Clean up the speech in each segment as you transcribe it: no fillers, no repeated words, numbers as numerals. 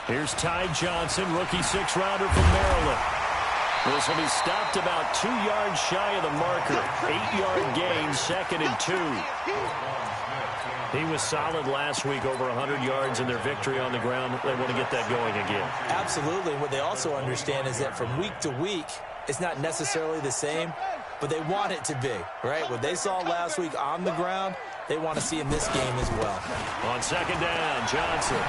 Here's Ty Johnson, rookie six-rounder from Maryland. This will be stopped about 2 yards shy of the marker. 8-yard gain, 2nd and 2. He was solid last week, over 100 yards in their victory on the ground. They want to get that going again. Absolutely. What they also understand is that from week to week, it's not necessarily the same, but they want it to be, right? What they saw last week on the ground, they want to see in this game as well. On 2nd down, Johnson.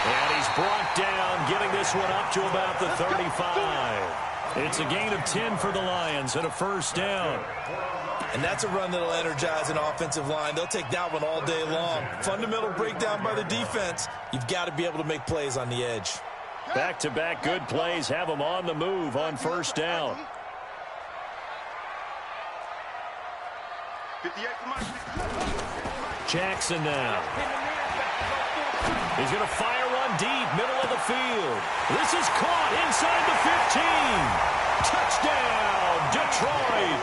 And he's brought down, getting this one up to about the 35. It's a gain of 10 for the Lions and a 1st down. And that's a run that'll energize an offensive line. They'll take that one all day long. Fundamental breakdown by the defense. You've got to be able to make plays on the edge. Back-to-back good plays have them on the move on 1st down. Jackson now. He's going to fire one deep, middle of the field. This is caught inside the 15. Touchdown, Detroit.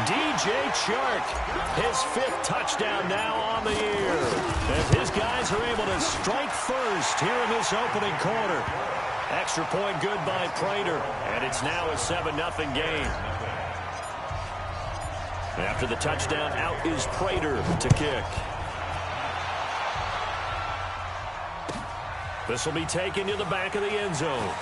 DJ Chark, his 5th touchdown now on the year. As his guys are able to strike first here in this opening quarter. Extra point good by Prater, and it's now a 7-0 game. After the touchdown, out is Prater to kick. This will be taken to the back of the end zone.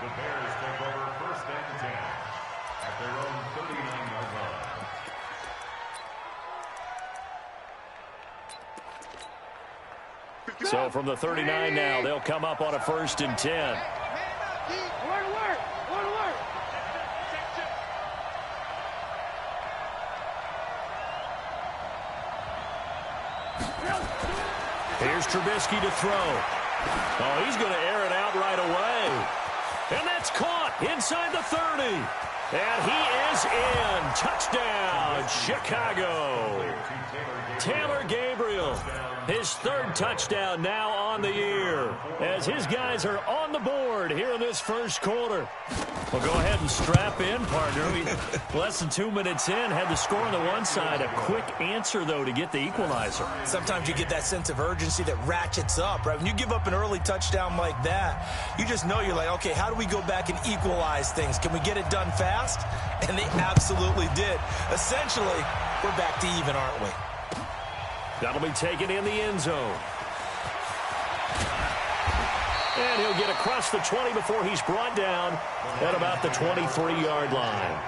The Bears take over 1st and 10 at their own 39-yard line. So from the 39 now, they'll come up on a 1st and 10. Here's Trubisky to throw. Oh, he's going to air it out right away. And that's caught inside the 30. And he is in. Touchdown, Chicago. Taylor Gabriel, his 3rd touchdown now on the year, as his guys are on the board here in this 1st quarter. Well, go ahead and strap in, partner. Less than 2 minutes in, had the score on the one side. A quick answer, though, to get the equalizer. Sometimes you get that sense of urgency that ratchets up, right? When you give up an early touchdown like that, you just know you're like, okay, how do we go back and equalize things? Can we get it done fast? And they absolutely did. Essentially, we're back to even, aren't we? That'll be taken in the end zone. And he'll get across the 20 before he's brought down at about the 23-yard line.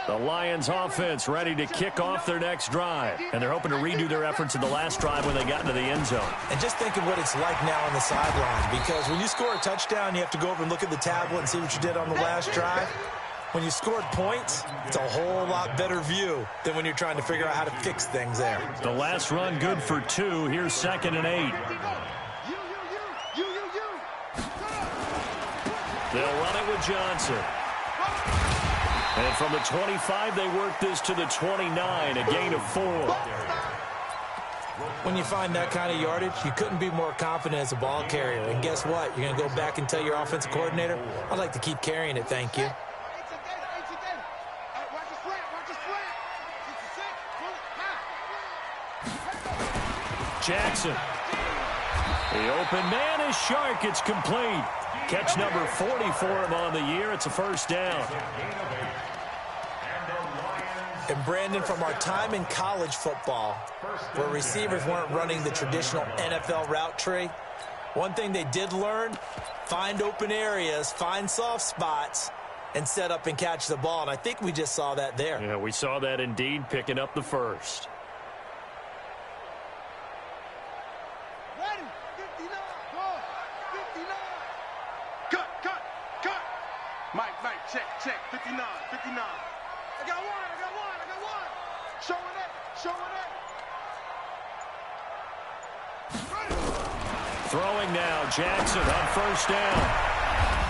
The Lions offense ready to kick off their next drive. And they're hoping to redo their efforts in the last drive when they got into the end zone. And just think of what it's like now on the sidelines, because when you score a touchdown, you have to go over and look at the tablet and see what you did on the last drive. When you scored points, it's a whole lot better view than when you're trying to figure out how to fix things there. The last run good for 2. Here's 2nd and 8. They'll run it with Johnson. And from the 25, they work this to the 29, a gain of 4. When you find that kind of yardage, you couldn't be more confident as a ball carrier. And guess what? You're going to go back and tell your offensive coordinator, I'd like to keep carrying it, thank you. Jackson. The open man is Shark. It's complete. Catch number 40 for him on the year. It's a 1st down. And Brandon, from our time in college football, where receivers weren't running the traditional NFL route tree, one thing they did learn, find open areas, find soft spots, and set up and catch the ball. And I think we just saw that there. Yeah, we saw that indeed, picking up the 1st. Check, 59. I got one. Show it up. Throwing now, Jackson on first down.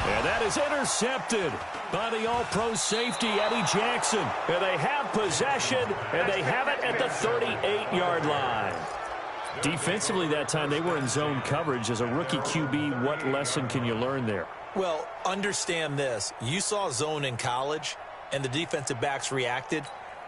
And that is intercepted by the all-pro safety, Eddie Jackson. And they have possession, and they have it at the 38-yard line. Defensively that time, they were in zone coverage. As a rookie QB, what lesson can you learn there? Well, understand this. You saw zone in college, and the defensive backs reacted,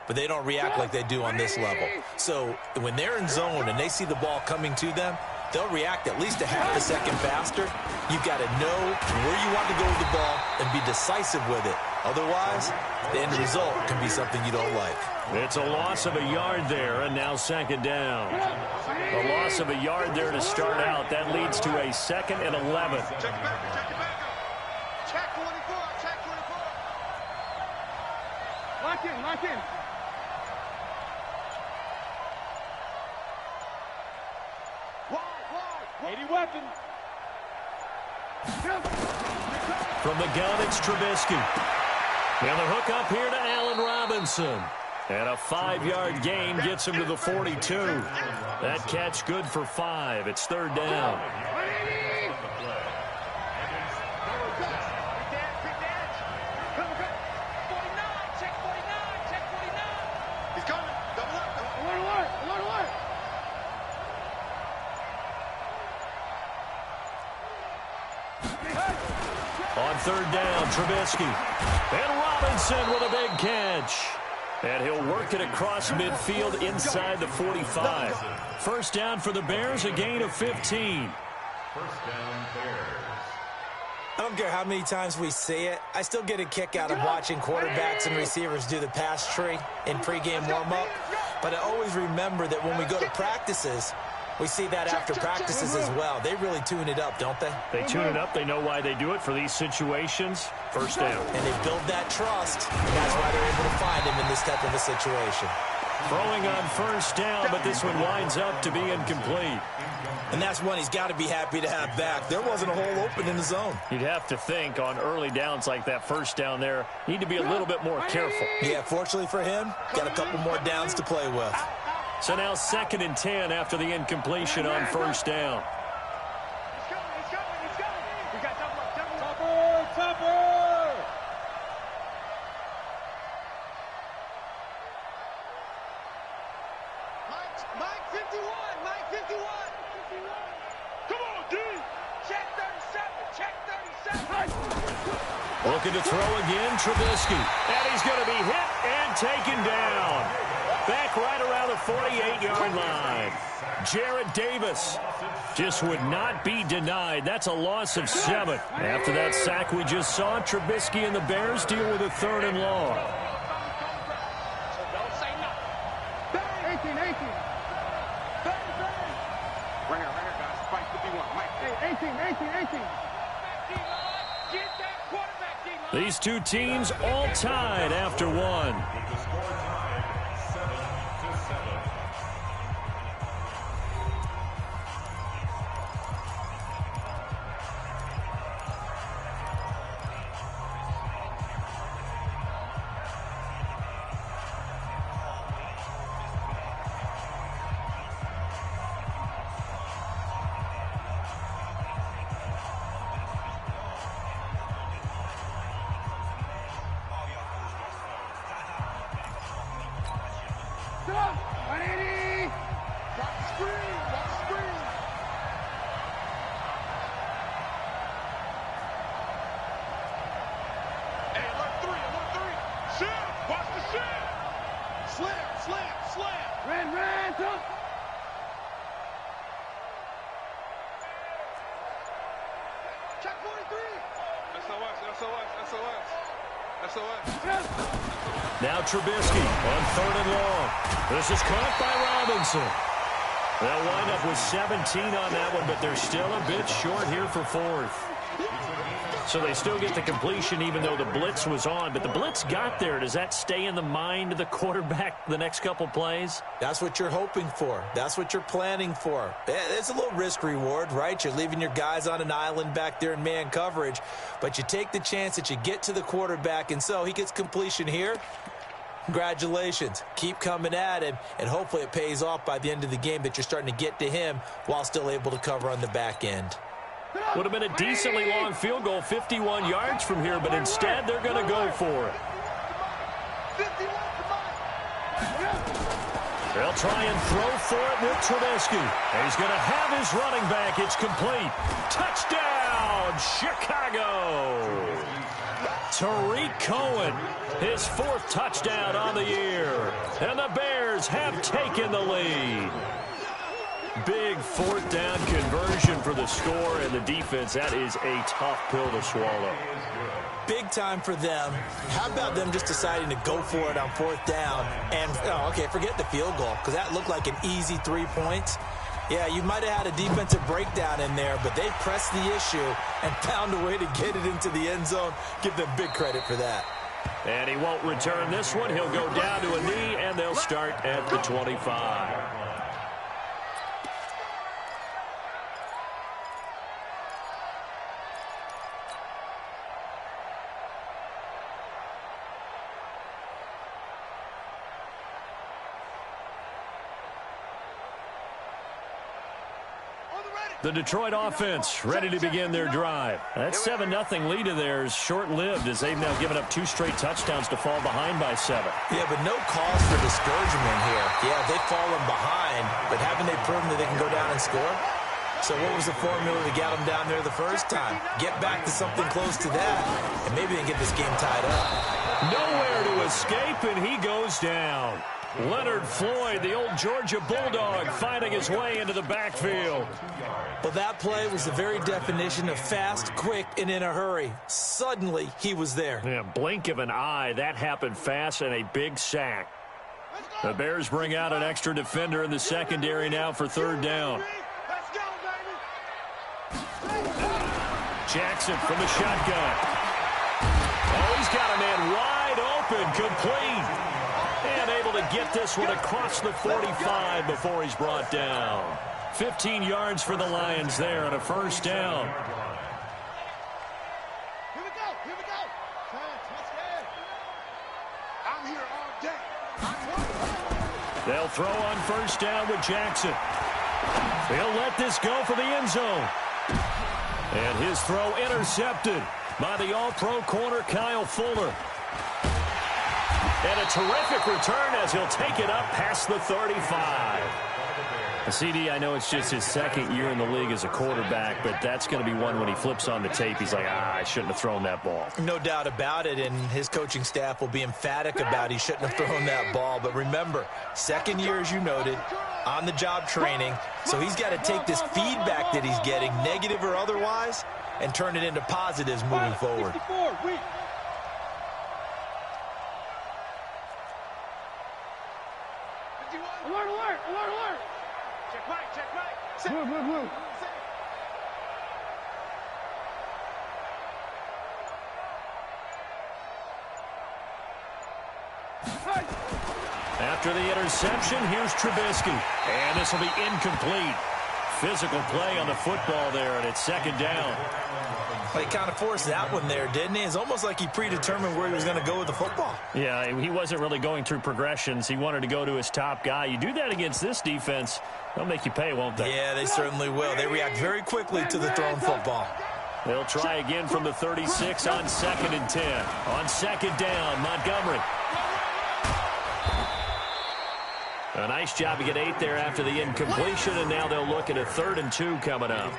but they don't react like they do on this level. So when they're in zone and they see the ball coming to them, they'll react at least a half a second faster. You've got to know where you want to go with the ball and be decisive with it. Otherwise, the end result can be something you don't like. It's a loss of a yard there, and now second down. A loss of a yard there to start out. That leads to a 2nd and 11. Check it back, check it back. Check 24, check 24. Lock in, lock in. Wide. 80 weapon. From the gun, it's Trubisky. And the hook up here to Allen Robinson. And a 5-yard gain gets him to the 42. That catch good for 5. It's 3rd down. He's coming. Double up. Alert. On 3rd down, Trubisky. And Robinson with a big catch. And he'll work it across midfield inside the 45. First down for the Bears, a gain of 15. First down, Bears. I don't care how many times we see it. I still get a kick out of watching quarterbacks and receivers do the pass tree in pregame warm-up. But I always remember that when we go to practices, we see that after practices as well. They really tune it up, don't they? They tune it up. They know why they do it for these situations. First down. And they build that trust. And that's why they're able to find him in this type of a situation. Throwing on first down, but this one winds up to be incomplete. And that's one he's got to be happy to have back. There wasn't a hole open in the zone. You'd have to think on early downs like that first down there, need to be a little bit more careful. Yeah, fortunately for him, got a couple more downs to play with. So now 2nd and 10 after the incompletion on first down. He's coming. We got double up. Topper! Mike 51. Come on, D. Check 37. Looking to throw again, Trubisky. And he's going to be hit and taken down. Back right around the 48-yard line. Jarrett Davis just would not be denied. That's a loss of 7. After that sack we just saw, Trubisky and the Bears deal with a 3rd and long. Don't say nothing. 18. Right here, guys. Fight 51. Mike. Hey, 18. Get that quarterback, D-line. These two teams all tied after one. With the score tied 7-7. Check 43. SOS. Now Trubisky on 3rd and long. This is caught by Robinson. They'll wind up with 17 on that one, but they're still a bit short here for 4th. So they still get the completion even though the blitz was on. But the blitz got there. Does that stay in the mind of the quarterback the next couple plays? That's what you're hoping for. That's what you're planning for. It's a little risk reward, right? You're leaving your guys on an island back there in man coverage. But you take the chance that you get to the quarterback. And so he gets completion here. Congratulations. Keep coming at him, and hopefully it pays off by the end of the game that you're starting to get to him while still able to cover on the back end. Would have been a decently long field goal, 51 yards from here, but instead they're going to go for it. They'll try and throw for it with Trubisky. And he's going to have his running back. It's complete. Touchdown, Chicago. Tariq Cohen, his 4th touchdown on the year. And the Bears have taken the lead. Big 4th down conversion for the score, and the defense, that is a tough pill to swallow. Big time for them. How about them just deciding to go for it on 4th down? And, forget the field goal, because that looked like an easy 3 points. Yeah, you might have had a defensive breakdown in there, but they pressed the issue and found a way to get it into the end zone. Give them big credit for that. And he won't return this one. He'll go down to a knee, and they'll start at the 25. The Detroit offense ready to begin their drive. That 7-0 lead of theirs short-lived as they've now given up 2 straight touchdowns to fall behind by 7. Yeah, but no cause for discouragement here. Yeah, they've fallen behind, but haven't they proven that they can go down and score? So what was the formula to get them down there the first time? Get back to something close to that, and maybe they can get this game tied up. Nowhere to escape, and he goes down. Leonard Floyd, the old Georgia Bulldog, finding his way into the backfield. Well, that play was the very definition of fast, quick, and in a hurry. Suddenly, he was there. Yeah, blink of an eye. That happened fast, and a big sack. The Bears bring out an extra defender in the secondary now for 3rd down. Jackson from the shotgun. Oh, he's got a man wide open, complete. And able to get this one across the 45 before he's brought down. 15 yards for the Lions there on a 1st down. Here we go. Here we go. I'm here all day. They'll throw on 1st down with Jackson. They'll let this go for the end zone. And his throw intercepted by the all-pro corner Kyle Fuller. And a terrific return as he'll take it up past the 35. CD, I know it's just his 2nd year in the league as a quarterback, but that's going to be one when he flips on the tape, he's like, I shouldn't have thrown that ball. No doubt about it, and his coaching staff will be emphatic about he shouldn't have thrown that ball. But remember, 2nd year, as you noted, on-the-job training, so he's got to take this feedback that he's getting, negative or otherwise, and turn it into positives moving forward. Alert, alert, alert, alert. Check right, check right. Blue, blue, blue. After the interception, here's Trubisky. And this will be incomplete. Physical play on the football there, and it's 2nd down. Well, he kind of forced that one there, didn't he? It's almost like he predetermined where he was going to go with the football. Yeah, he wasn't really going through progressions. He wanted to go to his top guy. You do that against this defense, they'll make you pay, won't they? Yeah, they certainly will. They react very quickly to the thrown football. They'll try again from the 36 on 2nd and 10. On 2nd down, Montgomery. A nice job to get 8 there after the incompletion, and now they'll look at a 3rd and 2 coming up.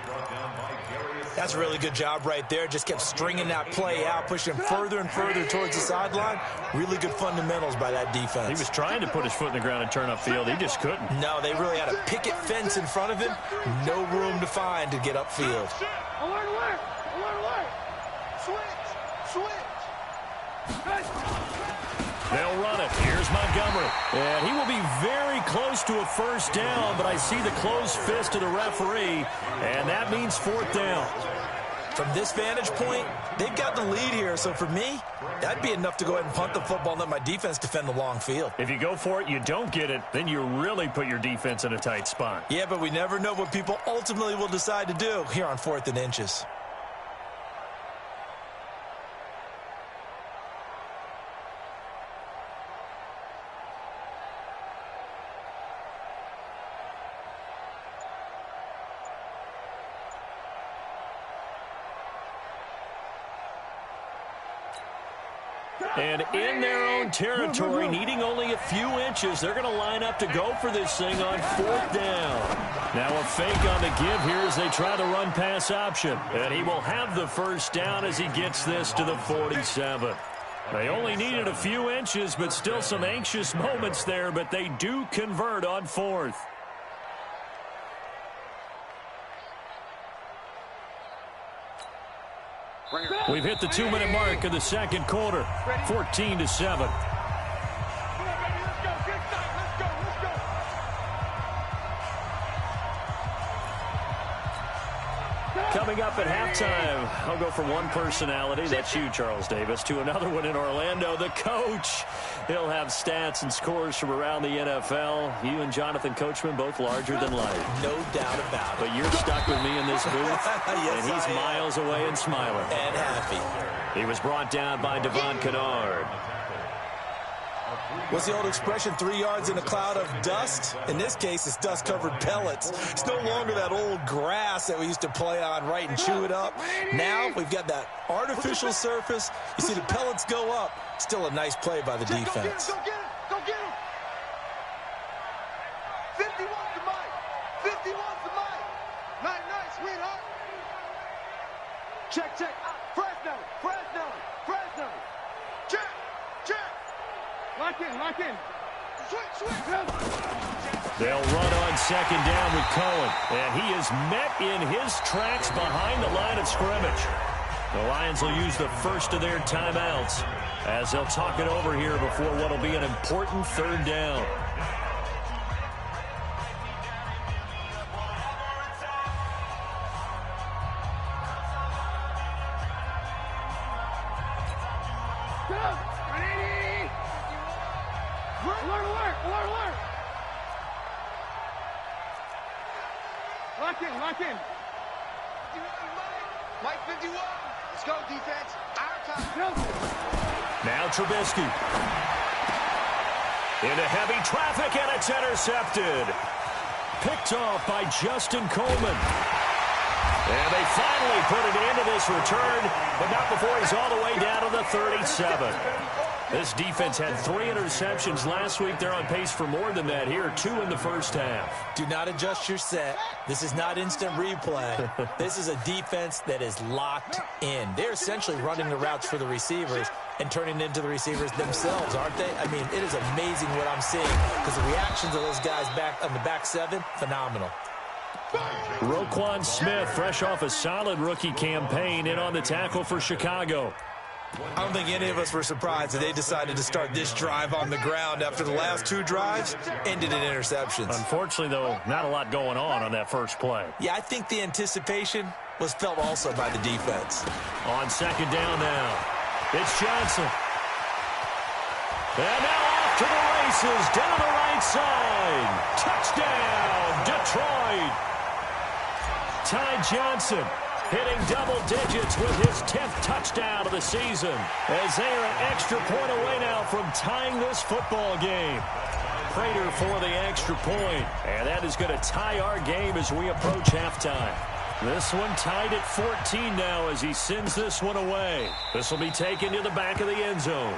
That's a really good job right there. Just kept stringing that play out, pushing further and further towards the sideline. Really good fundamentals by that defense. He was trying to put his foot in the ground and turn upfield. He just couldn't. No, they really had a picket fence in front of him. No room to find to get upfield. Alert, alert, alert, alert. Switch, switch. They'll run it. Here's Montgomery. And he will be very close to a 1st down, but I see the closed fist of the referee, and that means 4th down. From this vantage point, they've got the lead here, so for me, that'd be enough to go ahead and punt the football and let my defense defend the long field. If you go for it, you don't get it, then you really put your defense in a tight spot. Yeah, but we never know what people ultimately will decide to do here on 4th and inches. And in their own territory, needing only a few inches, they're going to line up to go for this thing on 4th down. Now a fake on the give here as they try the run-pass option. And he will have the first down as he gets this to the 47. They only needed a few inches, but still some anxious moments there, but they do convert on 4th. We've hit the 2-minute mark of the second quarter, 14-7. Coming up at halftime, I'll go from one personality, that's you, Charles Davis, to another one in Orlando, the coach. He'll have stats and scores from around the NFL. You and Jonathan Coachman, both larger than life. No doubt about it. But you're stuck with me in this booth, yes, and he's miles away and smiling. And happy. He was brought down by Devon Kennard. What's the old expression, 3 yards in a cloud of dust? In this case, it's dust-covered pellets. It's no longer that old grass that we used to play on, right, and chew it up. Now we've got that artificial surface. You see the pellets go up. Still a nice play by the defense. Go get him! Go get him! 51's the mic! 51's the mic! Nice, sweetheart! Check. Fresno! Check! Lock in. Switch. They'll run on second down with Cohen. And he is met in his tracks behind the line of scrimmage. The Lions will use the first of their timeouts as they'll talk it over here before what will be an important 3rd down. Alert! Lock in. Mike 51. Let's go, defense. Our time. Now Trubisky. Into heavy traffic, and it's intercepted. Picked off by Justin Coleman. And they finally put it into this return, but not before he's all the way down to the 37. This defense had 3 interceptions last week. They're on pace for more than that here, 2 in the first half. Do not adjust your set. This is not instant replay. This is a defense that is locked in. They're essentially running the routes for the receivers and turning into the receivers themselves, aren't they? I mean, it is amazing what I'm seeing because the reactions of those guys back on the back 7, phenomenal. Roquan Smith, fresh off a solid rookie campaign, in on the tackle for Chicago. I don't think any of us were surprised that they decided to start this drive on the ground after the last 2 drives ended in interceptions. Unfortunately, though, not a lot going on that first play. Yeah, I think the anticipation was felt also by the defense. On second down now, it's Johnson. And now off to the races, down the right side. Touchdown, Detroit. Ty Johnson hitting double digits with his 10th touchdown of the season, as they are an extra point away now from tying this football game. Prater for the extra point, and that is going to tie our game as we approach halftime. This one tied at 14 now as he sends this one away. This will be taken to the back of the end zone.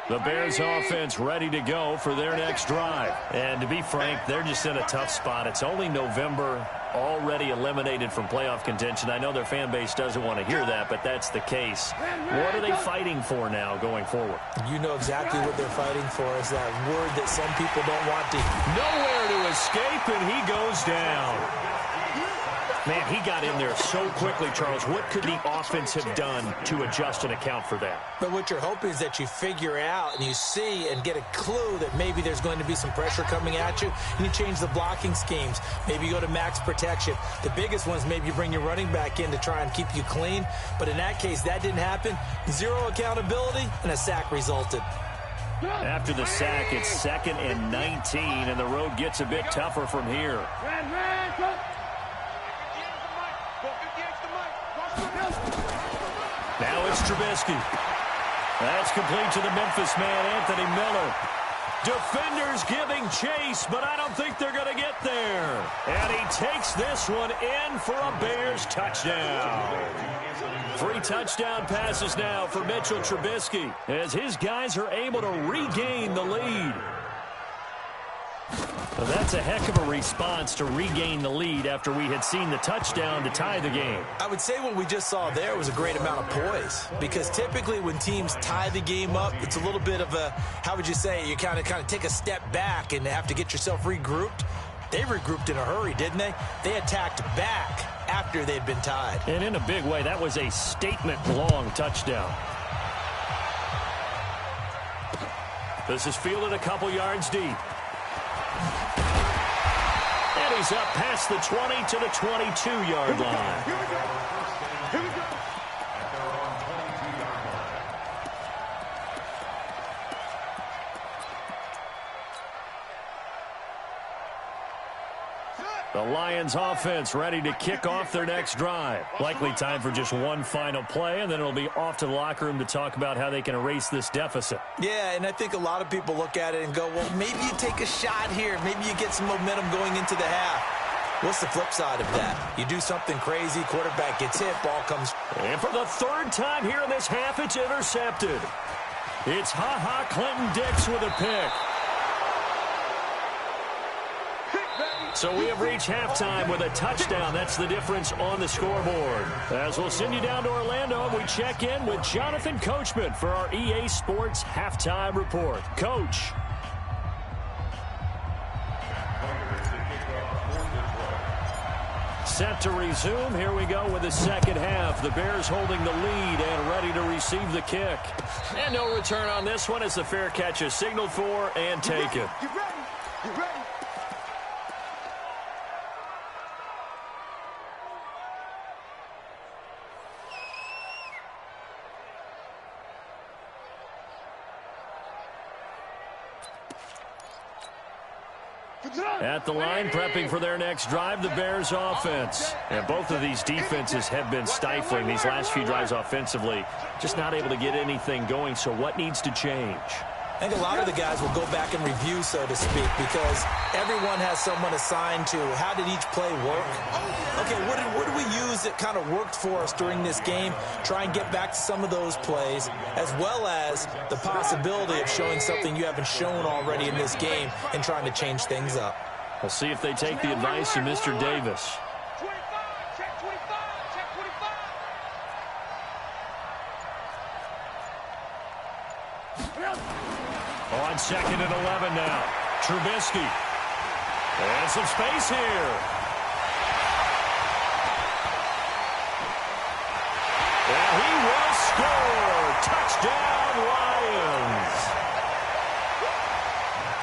The Bears offense ready to go for their next drive. And to be frank, they're just in a tough spot. It's only November, already eliminated from playoff contention. I know their fan base doesn't want to hear that, but that's the case. What are they fighting for now going forward? You know exactly what they're fighting for, is that word that some people don't want to hear. Nowhere to escape, and he goes down. Man, he got in there so quickly, Charles. What could the offense have done to adjust and account for that? But what you're hoping is that you figure out and you see and get a clue that maybe there's going to be some pressure coming at you, and you change the blocking schemes. Maybe you go to max protection. The biggest ones, maybe you bring your running back in to try and keep you clean. But in that case, that didn't happen. 0 accountability, and a sack resulted. After the sack, it's 2nd and 19, and the road gets a bit tougher from here. Now it's Trubisky. That's complete to the Memphis man, Anthony Miller. Defenders giving chase, but I don't think they're going to get there. And he takes this one in for a Bears touchdown. 3 touchdown passes now for Mitchell Trubisky as his guys are able to regain the lead. Well, that's a heck of a response to regain the lead after we had seen the touchdown to tie the game. I would say what we just saw there was a great amount of poise, because typically when teams tie the game up, it's a little bit of a, how would you say, you kind of take a step back and have to get yourself regrouped. They regrouped in a hurry, didn't they? They attacked back after they'd been tied. And in a big way, that was a statement-long touchdown. This is fielded a couple yards deep. And he's up past the 20 to the 22-yard line. Here we go. Here we go. At their own 22-yard line. The Lions offense ready to kick off their next drive. Likely time for just one final play, and then it'll be off to the locker room to talk about how they can erase this deficit. Yeah, and I think a lot of people look at it and go, well, maybe you take a shot here. Maybe you get some momentum going into the half. What's the flip side of that? You do something crazy, quarterback gets hit, ball comes. And for the 3rd time here in this half, it's intercepted. It's Ha-Ha Clinton-Dix with a pick. So we have reached halftime with a touchdown. That's the difference on the scoreboard. As we'll send you down to Orlando, we check in with Jonathan Coachman for our EA Sports Halftime Report. Coach. Set to resume. Here we go with the second half. The Bears holding the lead and ready to receive the kick. And no return on this one as the fair catch is signaled for and taken. You ready? You ready? At the line, prepping for their next drive, the Bears offense. And both of these defenses have been stifling these last few drives offensively. Just not able to get anything going, so what needs to change? I think a lot of the guys will go back and review, so to speak, because everyone has someone assigned to how did each play work. Okay, what did we use that kind of worked for us during this game? Try and get back to some of those plays, as well as the possibility of showing something you haven't shown already in this game and trying to change things up. We'll see if they take the advice of Mr. Davis. 25, check 25, check 25. On 2nd and 11 now. Trubisky. And some space here. And he will score. Touchdown, Lions.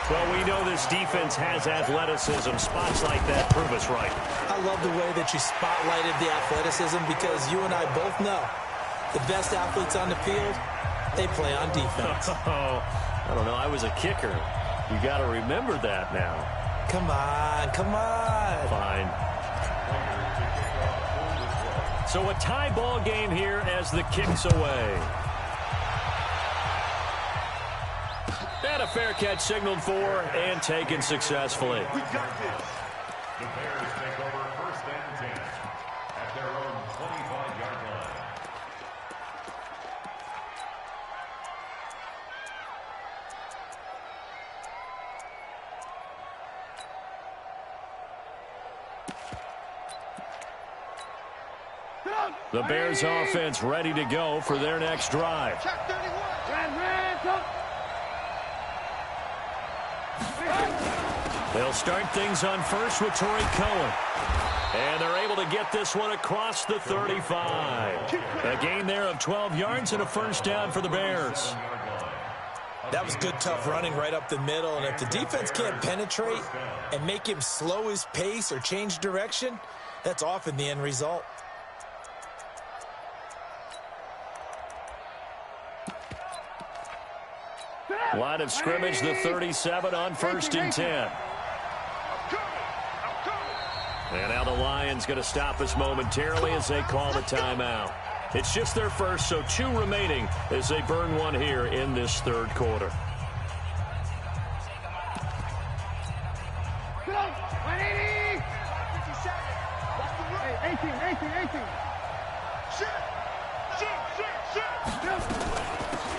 Well, we know this defense has athleticism. Spots like that prove us right. I love the way that you spotlighted the athleticism, because you and I both know the best athletes on the field, they play on defense. I don't know. I was a kicker. You got to remember that now. Come on, come on. Fine. So a tie ball game here as the kick's away. And a fair catch signaled for and taken successfully. We got this. The Bears take over 1st and 10 at their own 25-yard line. The Bears offense ready to go for their next drive. Check 31. Ran, go. They'll start things on first with Torrey Cohen. And they're able to get this one across the 35. A gain there of 12 yards and a first down for the Bears. That was good, tough running right up the middle. And if the defense can't penetrate and make him slow his pace or change direction, that's often the end result. Line of scrimmage, the 37 on 1st and 10. And now the Lions going to stop us momentarily as they call the timeout. It's just their first, so 2 remaining as they burn one here in this third quarter.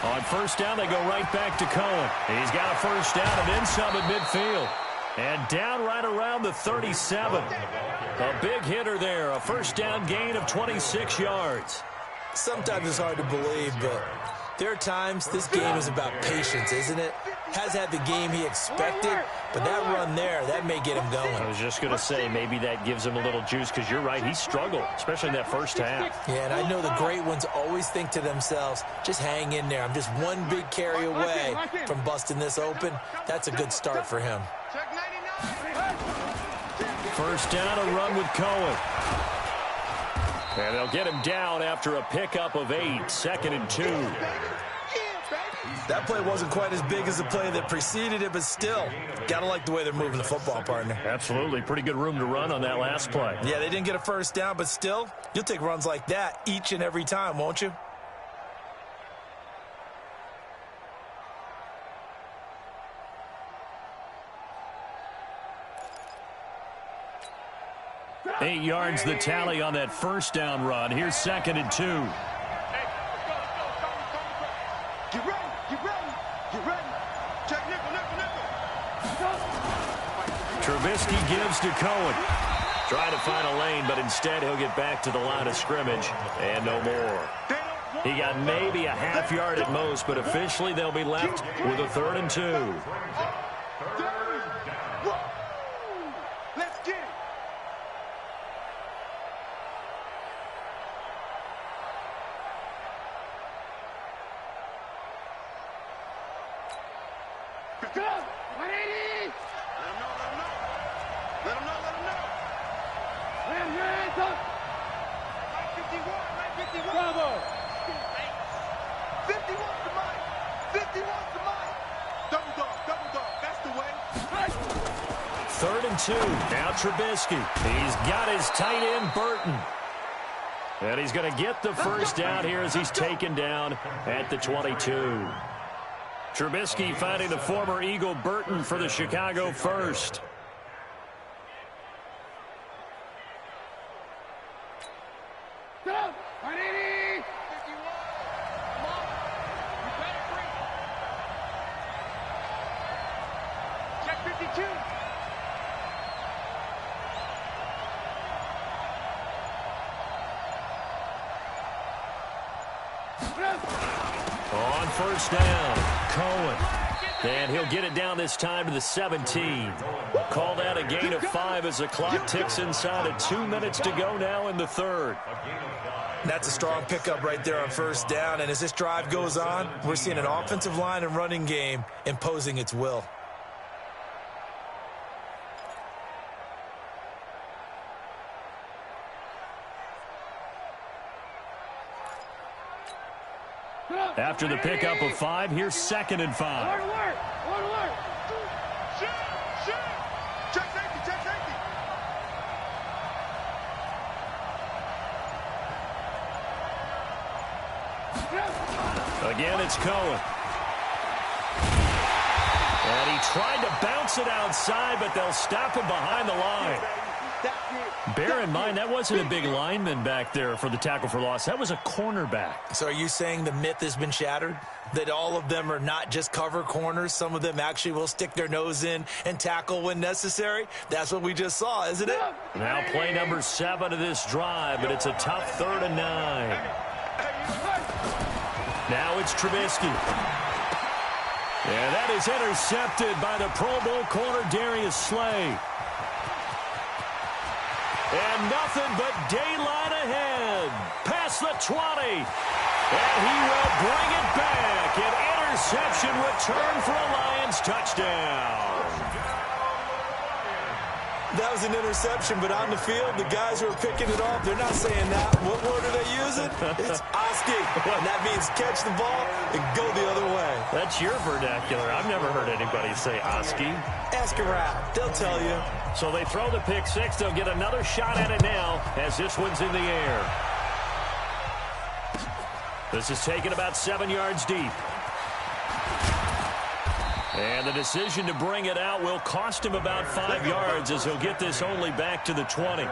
On first down, they go right back to Cohen. He's got a first down and then some at midfield. And down right around the 37. A big hitter there, a first down gain of 26 yards. Sometimes it's hard to believe, but there are times this game is about patience, isn't it? Has had the game he expected, but that run there, that may get him going. I was just going to say, maybe that gives him a little juice, because you're right, he struggled, especially in that first half. Yeah, and I know the great ones always think to themselves, just hang in there. I'm just one big carry away from busting this open. That's a good start for him. First down, a run with Cohen. And they'll get him down after a pickup of 8, 2nd and 2. That play wasn't quite as big as the play that preceded it, but still, got to like the way they're moving the football, partner. Absolutely. Pretty good room to run on that last play. Yeah, they didn't get a first down, but still, you'll take runs like that each and every time, won't you? Eight yards the tally on that first down run. Here's 2nd and 2. Get ready, get ready, get ready. Check nickel, nickel, nickel. Trubisky gives to Cohen. Trying to find a lane, but instead he'll get back to the line of scrimmage and no more. He got maybe a half yard at most, but officially they'll be left with a 3rd and 2. Let's get it. Go! 180! Let him know, let him know. Let him know, let him know. Let him hands up. 51. Bravo! 51's the mic. 51's the mic. Double dog, that's the way. 3rd and 2. Now Trubisky. He's got his tight end, Burton. And he's going to get the first down here as he's taken down at the 22. Trubisky finding the former Eagle Burton for the Chicago first. Go! 180! 51. Come on. You better bring it. Check 52. On first down, Cohen. And he'll get it down this time to the 17. Called out a gain of 5 as the clock ticks inside of 2 minutes to go now in the third. That's a strong pickup right there on first down, and as this drive goes on, we're seeing an offensive line and running game imposing its will. After the pickup of 5, here's 2nd and 5. Alert! Shoot! Check safety! Again, it's Cohen. And he tried to bounce it outside, but they'll stop him behind the line. Bear in mind, that wasn't a big lineman back there for the tackle for loss. That was a cornerback. So are you saying the myth has been shattered? That all of them are not just cover corners? Some of them actually will stick their nose in and tackle when necessary? That's what we just saw, isn't it? Now play number 7 of this drive, but it's a tough 3rd and 9. Now it's Trubisky. And that is intercepted by the Pro Bowl corner Darius Slay. And nothing but daylight ahead. Past the 20. And he will bring it back. An interception return for a Lions touchdown. That was an interception, but on the field, the guys who are picking it off, they're not saying that. What word are they using? It's Oski. And that means catch the ball and go the other way. That's your vernacular. I've never heard anybody say Oski. Ask around. They'll tell you. So they throw the pick 6. They'll get another shot at it now as this one's in the air. This is taken about 7 yards deep. And the decision to bring it out will cost him about 5 yards as he'll get this only back to the 20.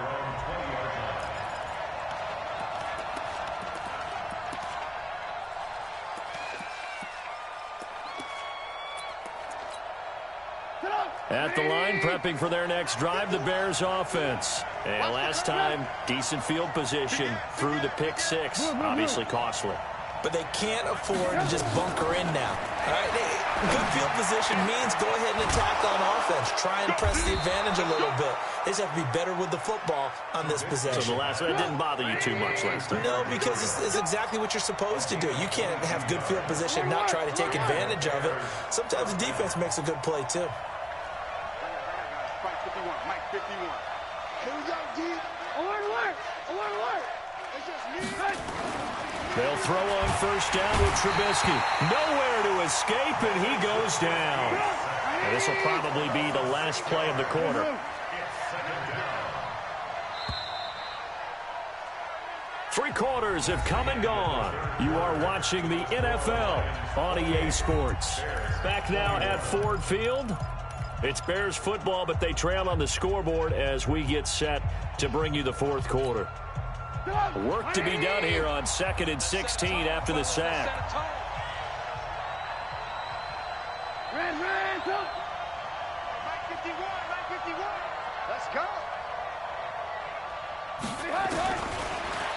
At the line, prepping for their next drive, the Bears offense. And last time, decent field position through the pick six. Obviously costly. But they can't afford to just bunker in now. All right? Good field position means go ahead and attack on offense. Try and press the advantage a little bit. They just have to be better with the football on this possession. So the last one, it didn't bother you too much last time? No, because it's exactly what you're supposed to do. You can't have good field position and not try to take advantage of it. Sometimes the defense makes a good play, too. Mike 51. Here we go, D. Alert. It's just me. They'll throw on first down with Trubisky. Nowhere to escape, and he goes down. And this will probably be the last play of the quarter. Three quarters have come and gone. You are watching the NFL on EA Sports. Back now at Ford Field. It's Bears football, but they trail on the scoreboard as we get set to bring you the fourth quarter. Work to be done here on 2nd and 16 after the sack. Red, go. Mike 51. Let's go.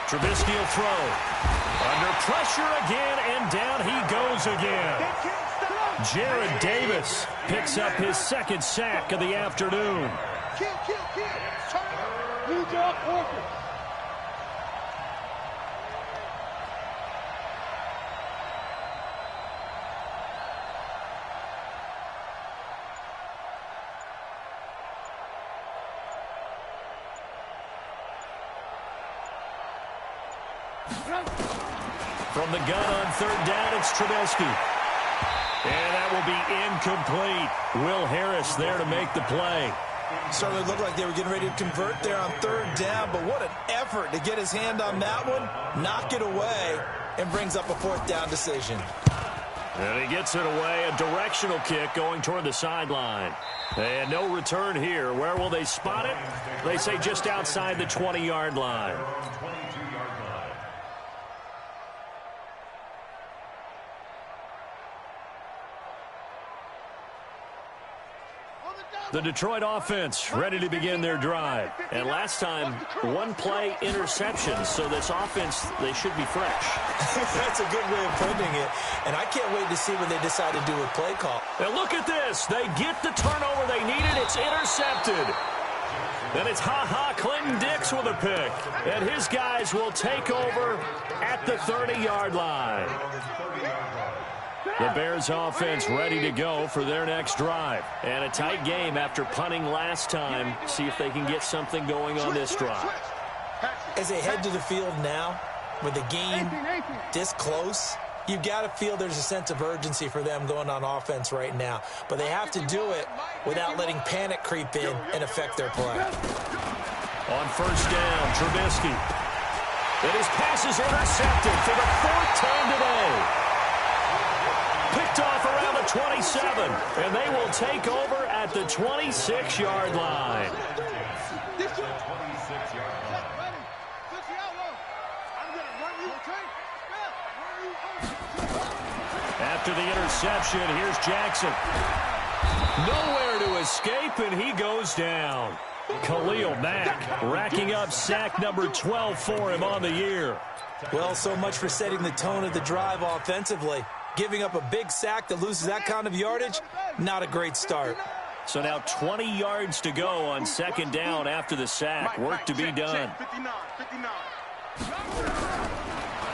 Trubisky will throw. Under pressure again, and down he goes again. Jared Davis picks up his second sack of the afternoon. Kill. New job, Parker. From the gun on third down, it's Trubisky. And that will be incomplete. Will Harris there to make the play. Certainly looked like they were getting ready to convert there on third down, but what an effort to get his hand on that one, knock it away, and brings up a fourth down decision. And he gets it away, a directional kick going toward the sideline. And no return here. Where will they spot it? They say just outside the 20-yard line. The Detroit offense ready to begin their drive. And last time, one-play interceptions. So this offense, they should be fresh. That's a good way of putting it. And I can't wait to see what they decide to do with play call. And look at this. They get the turnover they needed. It's intercepted. And it's Clinton Dix with a pick. And his guys will take over at the 30-yard line. The Bears offense ready to go for their next drive. And a tight game after punting last time. See if they can get something going on this drive. As they head to the field now, with the game this close, you've got to feel there's a sense of urgency for them going on offense right now. But they have to do it without letting panic creep in and affect their play. On first down, Trubisky. And his pass is intercepted for the fourth time today. Picked off around the 27, and they will take over at the 26-yard line. After the interception, here's Jackson. Nowhere to escape, and he goes down. Khalil Mack racking up sack number 12 for him on the year. Well, so much for setting the tone of the drive offensively. Giving up a big sack that loses that kind of yardage, not a great start. So now 20 yards to go on second down after the sack. Work to be done.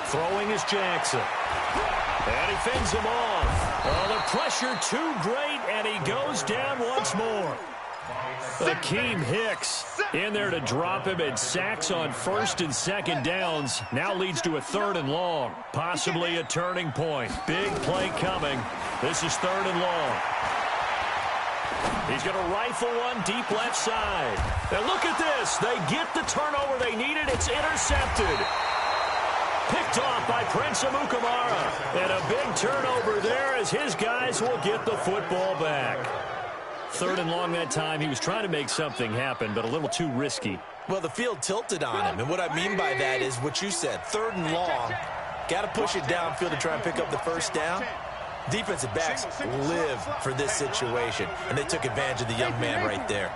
Throwing is Jackson. And he fends him off. Oh, the pressure too great, and he goes down once more. Akeem Hicks in there to drop him, and sacks on first and second downs now leads to a third and long, possibly a turning point. Big play coming. This is third and long. He's going to rifle one deep left side. And look at this. They get the turnover they needed. It's intercepted. Picked picked off by Prince Amukamara. And a big turnover there as his guys will get the football back. 3rd and long that time. He was trying to make something happen, but a little too risky. Well, the field tilted on him, and what I mean by that is what you said. 3rd and long, got to push it downfield to try and pick up the first down. Defensive backs live for this situation, and they took advantage of the young man right there.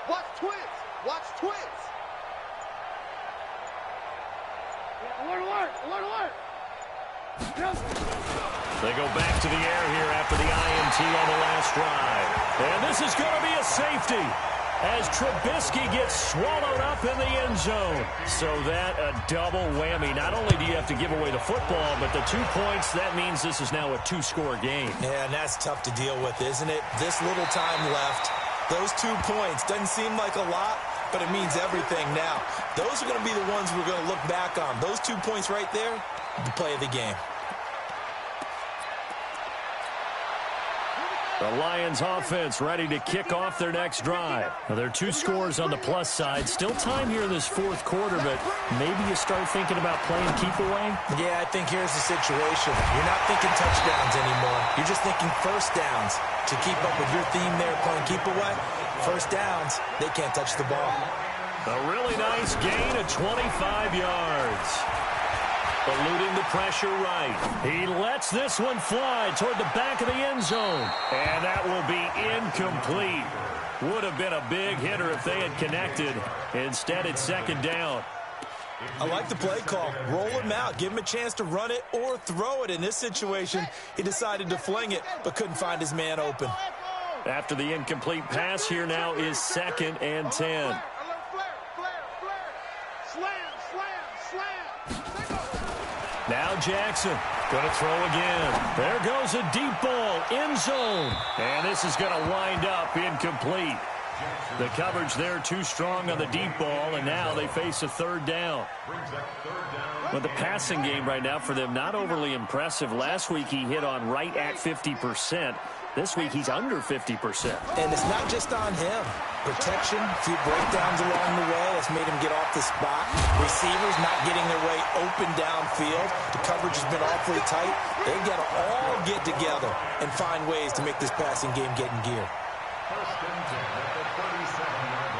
Watch twins. Watch twins. Alert, alert, alert, alert. They go back to the air here after the INT on the last drive. And this is going to be a safety as Trubisky gets swallowed up in the end zone. So that a double whammy. Not only do you have to give away the football, but the 2 points, that means this is now a 2-score game. Yeah, and that's tough to deal with, isn't it? This little time left. Those 2 points doesn't seem like a lot, but it means everything now. Those are going to be the ones we're going to look back on. Those 2 points right there, the play of the game. The Lions offense ready to kick off their next drive. Now, there are 2 scores on the plus side. Still time here in this 4th quarter, but maybe you start thinking about playing keep away? Yeah, I think here's the situation. You're not thinking touchdowns anymore. You're just thinking first downs. To keep up with your theme there, playing keep away, first downs, they can't touch the ball. A really nice gain of 25 yards. Eluding the pressure right. He lets this one fly toward the back of the end zone. And that will be incomplete. Would have been a big hitter if they had connected. Instead, it's 2nd down. I like the play call. Roll him out. Give him a chance to run it or throw it. In this situation, he decided to fling it, but couldn't find his man open. After the incomplete pass, here now is 2nd and 10. Now Jackson going to throw again. There goes a deep ball, end zone. And this is going to wind up incomplete. The coverage there too strong on the deep ball, and now they face a 3rd down. But the passing game right now for them, not overly impressive. Last week he hit on right at 50%. This week he's under 50%. And it's not just on him. Protection, a few breakdowns along the way. That's made him get off the spot. Receivers not getting their way open downfield. The coverage has been awfully tight. They've got to all get together and find ways to make this passing game get in gear. First and 10 at the 37-yard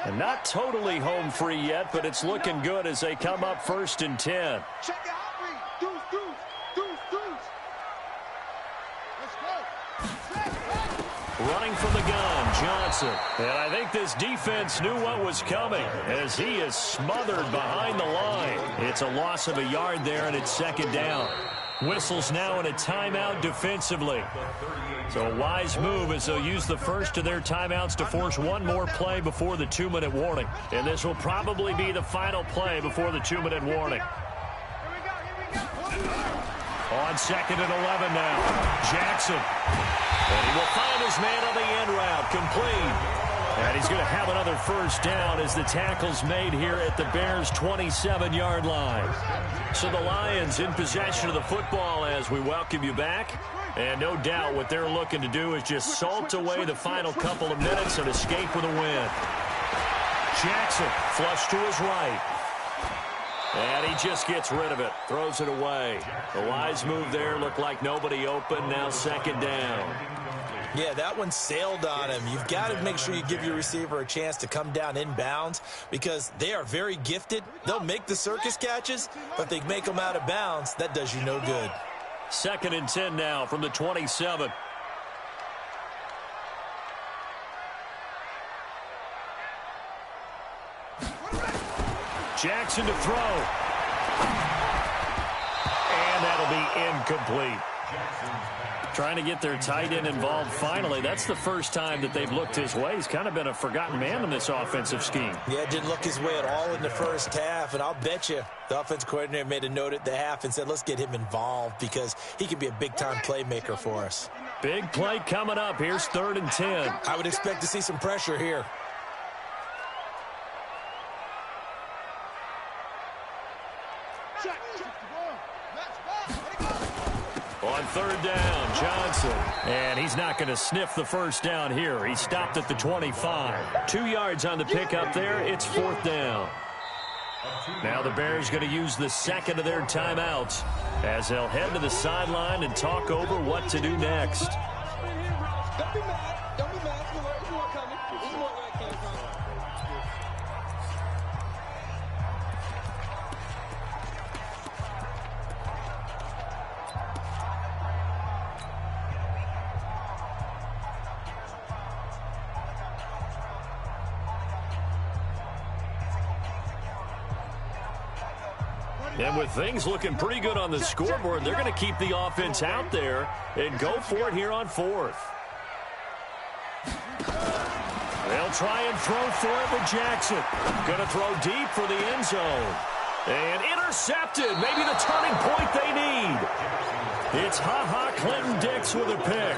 line. And not totally home free yet, but it's looking good as they come up 1st and 10. Check it out, Reed. Deuce, deuce, deuce, deuce. Let's go. Running from the gun, Johnson. And I think this defense knew what was coming as he is smothered behind the line. It's a loss of a yard there, and it's 2nd down. Whistles now in a timeout defensively. So a wise move as they'll use the first of their timeouts to force one more play before the 2-minute warning. And this will probably be the final play before the 2-minute warning. On 2nd and 11 now. Jackson. And he will find his man on the end route. Complete. And he's going to have another first down as the tackle's made here at the Bears' 27-yard line. So the Lions in possession of the football as we welcome you back. And no doubt what they're looking to do is just salt away the final couple of minutes and escape with a win. Jackson flush to his right. And he just gets rid of it. Throws it away. A wise move there. Looked like nobody open. Now 2nd down. Yeah, that one sailed on him. You've got to make sure you give your receiver a chance to come down inbounds because they are very gifted. They'll make the circus catches, but if they make them out of bounds, that does you no good. 2nd and 10 now from the 27. Jackson to throw. And that'll be incomplete. Trying to get their tight end involved finally. That's the first time that they've looked his way. He's kind of been a forgotten man in this offensive scheme. Yeah, didn't look his way at all in the first half, and I'll bet you the offense coordinator made a note at the half and said, let's get him involved because he could be a big-time playmaker for us. Big play coming up. Here's 3rd and 10. I would expect to see some pressure here. On third down, Johnson. And he's not going to sniff the first down here. He stopped at the 25. 2 yards on the pickup there. It's fourth down. Now the Bears going to use the second of their timeouts as they'll head to the sideline and talk over what to do next. Don't be mad. Don't be mad. This is more coming. This is more where it came from. And with things looking pretty good on the scoreboard, they're going to keep the offense out there and go for it here on fourth. They'll try and throw for it with Jackson. Going to throw deep for the end zone. And intercepted. Maybe the turning point they need. It's Clinton-Dix with a pick.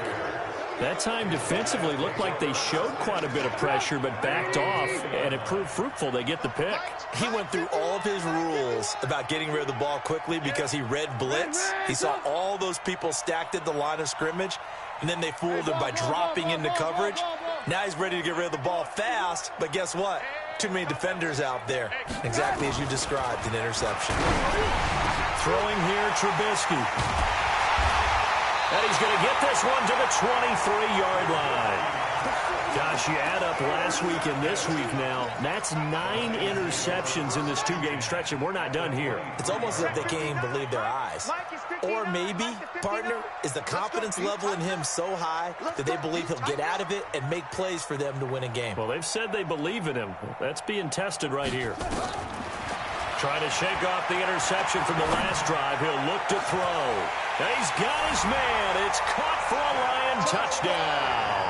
That time defensively looked like they showed quite a bit of pressure but backed off, and it proved fruitful. They get the pick. He went through all of his rules about getting rid of the ball quickly because he read blitz. He saw all those people stacked at the line of scrimmage, and then they fooled him by dropping into coverage. Now he's ready to get rid of the ball fast, but guess what? Too many defenders out there. Exactly as you described, an interception. Throwing here, Trubisky. And he's going to get this one to the 23-yard line. Gosh, you add up last week and this week now, that's 9 interceptions in this 2-game stretch, and we're not done here. It's almost as if they can't even believe their eyes. Or maybe, partner, is the confidence level in him so high that they believe he'll get out of it and make plays for them to win a game. Well, they've said they believe in him. That's being tested right here. Trying to shake off the interception from the last drive. He'll look to throw. And he's got his man. It's caught for a Lion touchdown.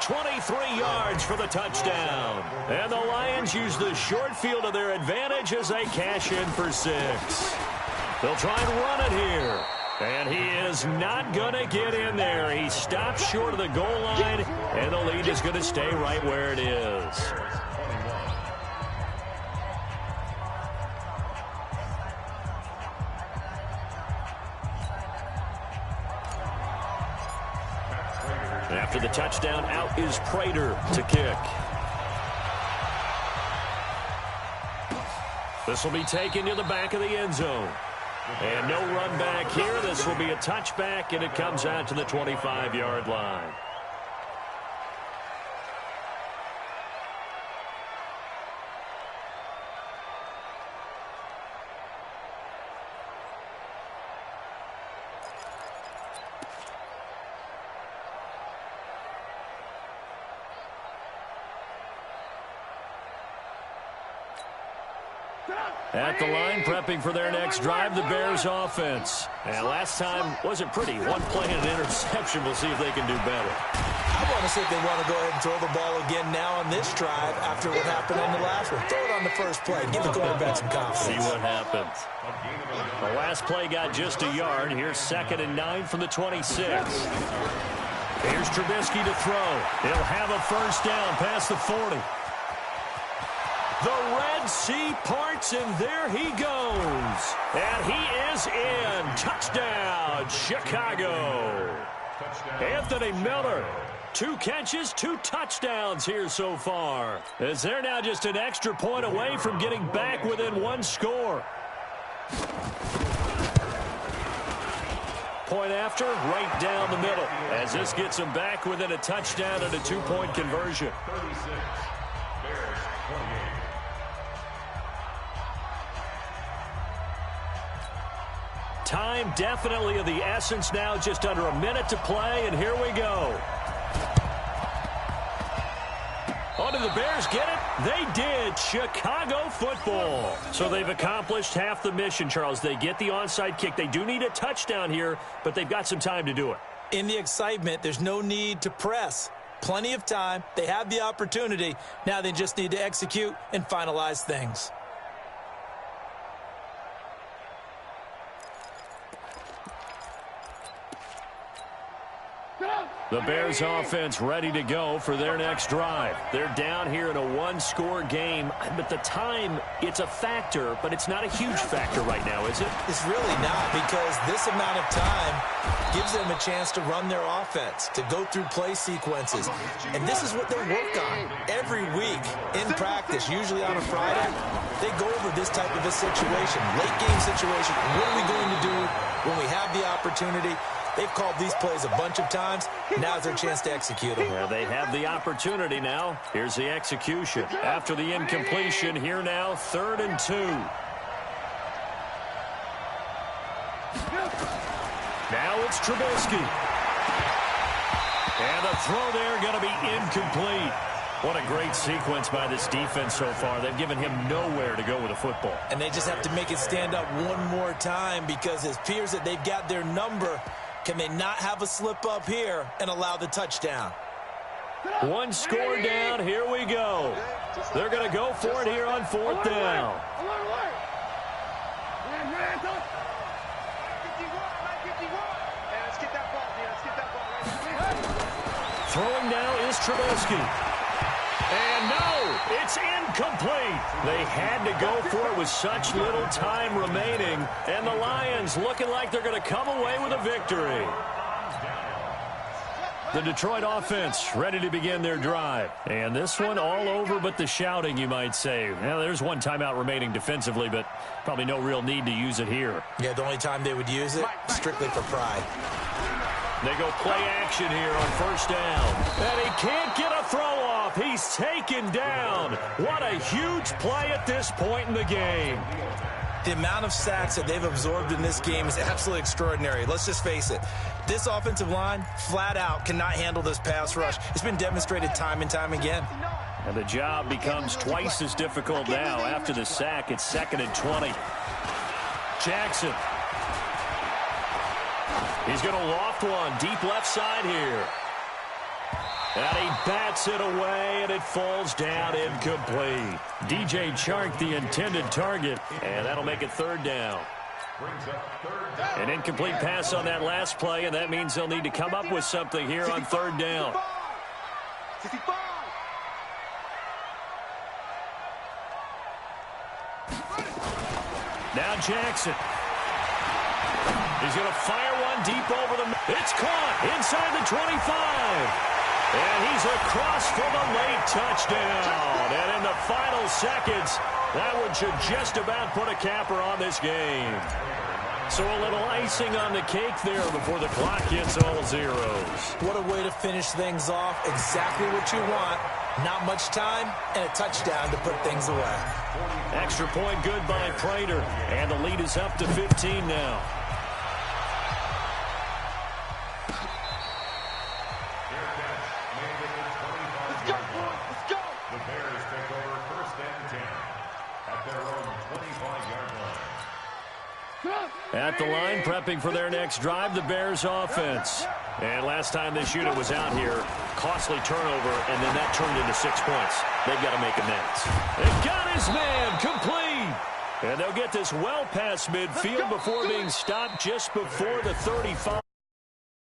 23 yards for the touchdown. And the Lions use the short field to their advantage as they cash in for 6. They'll try and run it here. And he is not going to get in there. He stops short of the goal line, and the lead is going to stay right where it is. After the touchdown, out is Prater to kick. This will be taken to the back of the end zone. And no run back here. This will be a touchback, and it comes out to the 25-yard line. At the line, prepping for their next drive, the Bears offense. And last time wasn't pretty. One play and an interception. We'll see if they can do better. I want to see if they want to go ahead and throw the ball again now on this drive after what happened on the last one. Throw it on the first play. Give the quarterback some confidence. See what happens. The last play got just a yard. Here's 2nd and 9 from the 26. Here's Trubisky to throw. He'll have a first down past the 40. The Red Sea parts, and there he goes. And he is in. Touchdown, Chicago. Anthony Miller. 2 catches, 2 touchdowns here so far. As they're now just an extra point away from getting back within 1 score. Point after, right down the middle. As this gets them back within a touchdown and a 2-point conversion. 36, Bears 28. Time definitely of the essence now, just under a minute to play, and here we go. Oh, did the Bears get it? They did. Chicago football. So they've accomplished half the mission, Charles. They get the onside kick. They do need a touchdown here, but they've got some time to do it. In the excitement, there's no need to press. Plenty of time. They have the opportunity. Now they just need to execute and finalize things. The Bears offense ready to go for their next drive. They're down here in a one-score game, but the time, it's a factor, but it's not a huge factor right now, is it? It's really not, because this amount of time gives them a chance to run their offense, to go through play sequences. And this is what they work on every week in practice, usually on a Friday. They go over this type of a situation, late game situation. What are we going to do when we have the opportunity? They've called these plays a bunch of times. Now's their chance to execute them. Yeah, they have the opportunity now. Here's the execution. After the incompletion, here now, 3rd and 2. Now it's Trubisky. And the throw there going to be incomplete. What a great sequence by this defense so far. They've given him nowhere to go with the football. And they just have to make it stand up one more time, because it appears that they've got their number. Can they not have a slip up here and allow the touchdown? One score down. Here we go. They're going to go for it here on 4th down. Throwing now is Trubisky. And no, it's incomplete. They had to go for it with such little time remaining. And the Lions looking like they're going to come away with a victory. The Detroit offense ready to begin their drive. And this one all over but the shouting, you might say. Well, there's one timeout remaining defensively, but probably no real need to use it here. Yeah, the only time they would use it, strictly for pride. They go play action here on 1st down. And he can't get a throw off. He's taken down. What a huge play at this point in the game. The amount of sacks that they've absorbed in this game is absolutely extraordinary. Let's just face it. This offensive line, flat out, cannot handle this pass rush. It's been demonstrated time and time again. And the job becomes twice as difficult now. After the sack, it's 2nd and 20. Jackson. He's going to loft one deep left side here. And he bats it away, and it falls down incomplete. DJ Chark, the intended target, and that'll make it 3rd down. An incomplete pass on that last play, and that means they'll need to come up with something here on 3rd down. Now Jackson. He's going to fire one deep over the... It's caught inside the 25. And he's across for the late touchdown. And in the final seconds, that one should just about put a capper on this game. So a little icing on the cake there before the clock hits all zeros. What a way to finish things off. Exactly what you want. Not much time and a touchdown to put things away. Extra point good by Prater. And the lead is up to 15 now. At the line, prepping for their next drive, the Bears offense. And last time this unit was out here, costly turnover, and then that turned into 6 points. They've got to make amends. They've got his man complete. And they'll get this well past midfield before being stopped just before the 35.